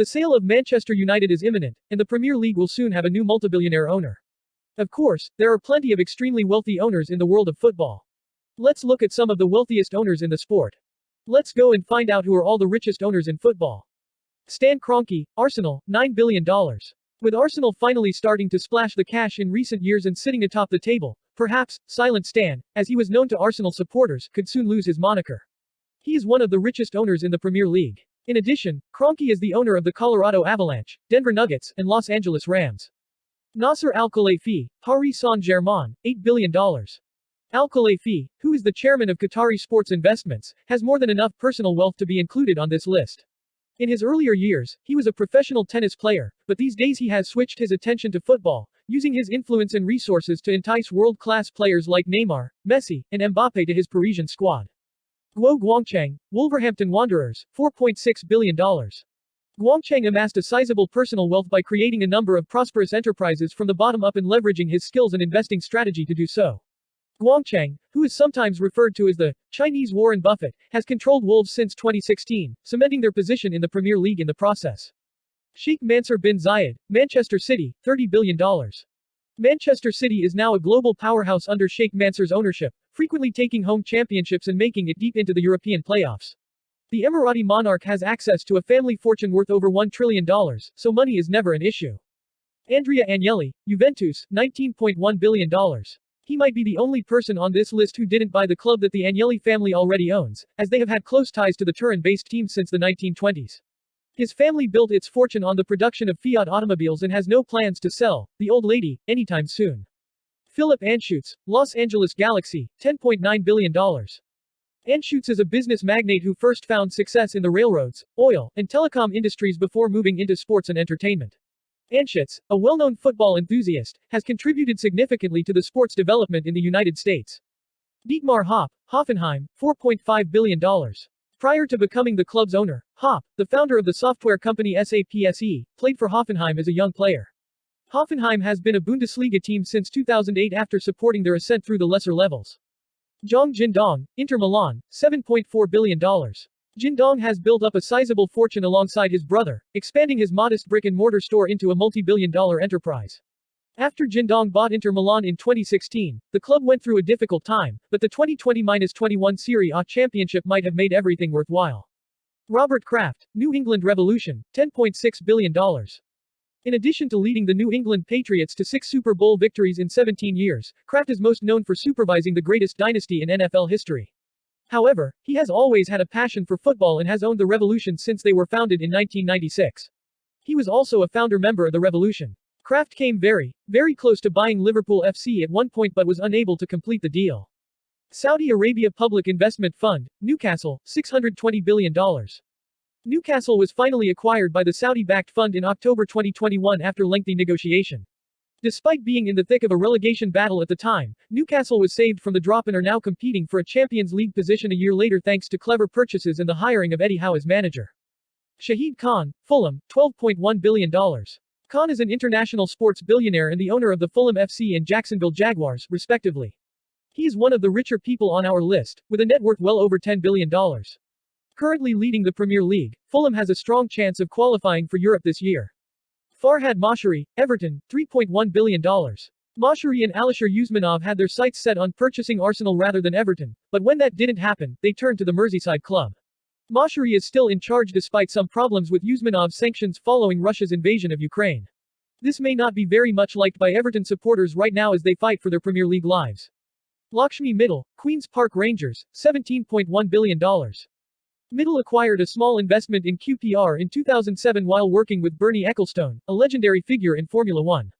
The sale of Manchester United is imminent, and the Premier League will soon have a new multibillionaire owner. Of course, there are plenty of extremely wealthy owners in the world of football. Let's look at some of the wealthiest owners in the sport. Let's go and find out who are all the richest owners in football. Stan Kroenke, Arsenal, $9 billion. With Arsenal finally starting to splash the cash in recent years and sitting atop the table, perhaps, Silent Stan, as he was known to Arsenal supporters, could soon lose his moniker. He is one of the richest owners in the Premier League. In addition, Kroenke is the owner of the Colorado Avalanche, Denver Nuggets, and Los Angeles Rams. Nasser Al-Khelaifi, Paris Saint-Germain, $8 billion. Al-Khelaifi, who is the chairman of Qatari Sports Investments, has more than enough personal wealth to be included on this list. In his earlier years, he was a professional tennis player, but these days he has switched his attention to football, using his influence and resources to entice world-class players like Neymar, Messi, and Mbappe to his Parisian squad. Guo Guangcheng, Wolverhampton Wanderers, $4.6 billion. Guangcheng amassed a sizable personal wealth by creating a number of prosperous enterprises from the bottom up and leveraging his skills and investing strategy to do so. Guangcheng, who is sometimes referred to as the Chinese Warren Buffett, has controlled Wolves since 2016, cementing their position in the Premier League in the process. Sheikh Mansour bin Zayed, Manchester City, $30 billion. Manchester City is now a global powerhouse under Sheikh Mansour's ownership, frequently taking home championships and making it deep into the European playoffs. The Emirati monarch has access to a family fortune worth over $1 trillion, so money is never an issue. Andrea Agnelli, Juventus, $19.1 billion. He might be the only person on this list who didn't buy the club that the Agnelli family already owns, as they have had close ties to the Turin-based team since the 1920s. His family built its fortune on the production of Fiat automobiles and has no plans to sell the old lady anytime soon. Philip Anschutz, Los Angeles Galaxy, $10.9 billion. Anschutz is a business magnate who first found success in the railroads, oil, and telecom industries before moving into sports and entertainment. Anschutz, a well-known football enthusiast, has contributed significantly to the sports development in the United States. Dietmar Hopp, Hoffenheim, $4.5 billion. Prior to becoming the club's owner, Hopp, the founder of the software company SAP SE, played for Hoffenheim as a young player. Hoffenheim has been a Bundesliga team since 2008 after supporting their ascent through the lesser levels. Zhang Jindong, Inter Milan, $7.4 billion. Jindong has built up a sizable fortune alongside his brother, expanding his modest brick-and-mortar store into a multi-billion-dollar enterprise. After Jindong bought Inter Milan in 2016, the club went through a difficult time, but the 2020-21 Serie A championship might have made everything worthwhile. Robert Kraft, New England Revolution, $10.6 billion. In addition to leading the New England Patriots to 6 Super Bowl victories in 17 years, Kraft is most known for supervising the greatest dynasty in NFL history. However, he has always had a passion for football and has owned the Revolution since they were founded in 1996. He was also a founder member of the Revolution. Kraft came very close to buying Liverpool FC at one point but was unable to complete the deal. Saudi Arabia Public Investment Fund, Newcastle, $620 billion. Newcastle was finally acquired by the Saudi-backed fund in October 2021 after lengthy negotiation. Despite being in the thick of a relegation battle at the time, Newcastle was saved from the drop and are now competing for a Champions League position a year later thanks to clever purchases and the hiring of Eddie Howe as manager. Shahid Khan, Fulham, $12.1 billion. Khan is an international sports billionaire and the owner of the Fulham FC and Jacksonville Jaguars, respectively. He is one of the richer people on our list, with a net worth well over $10 billion. Currently leading the Premier League, Fulham has a strong chance of qualifying for Europe this year. Farhad Mashari, Everton, $3.1 billion. Mashari and Alisher Usmanov had their sights set on purchasing Arsenal rather than Everton, but when that didn't happen, they turned to the Merseyside club. Mashari is still in charge despite some problems with Usmanov's sanctions following Russia's invasion of Ukraine. This may not be very much liked by Everton supporters right now as they fight for their Premier League lives. Lakshmi Mittal, Queen's Park Rangers, $17.1 billion. Mittal acquired a small investment in QPR in 2007 while working with Bernie Ecclestone, a legendary figure in Formula One.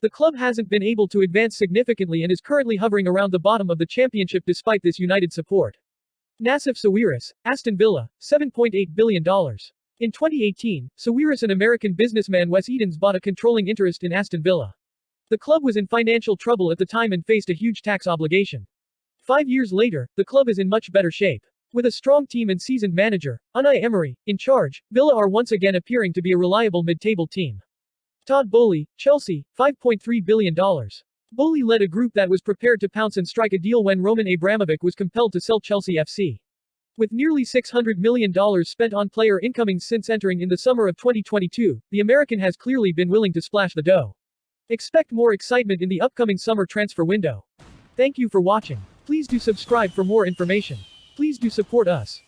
The club hasn't been able to advance significantly and is currently hovering around the bottom of the championship despite this united support. Nassif Sawiris, Aston Villa, $7.8 billion. In 2018, Sawiris and American businessman Wes Edens bought a controlling interest in Aston Villa. The club was in financial trouble at the time and faced a huge tax obligation. 5 years later, the club is in much better shape. With a strong team and seasoned manager, Unai Emery, in charge, Villa are once again appearing to be a reliable mid-table team. Todd Boehly, Chelsea, $5.3 billion. Boehly led a group that was prepared to pounce and strike a deal when Roman Abramovich was compelled to sell Chelsea FC. With nearly $600 million spent on player incomings since entering in the summer of 2022, the American has clearly been willing to splash the dough. Expect more excitement in the upcoming summer transfer window. Thank you for watching. Please do subscribe for more information. Please do support us.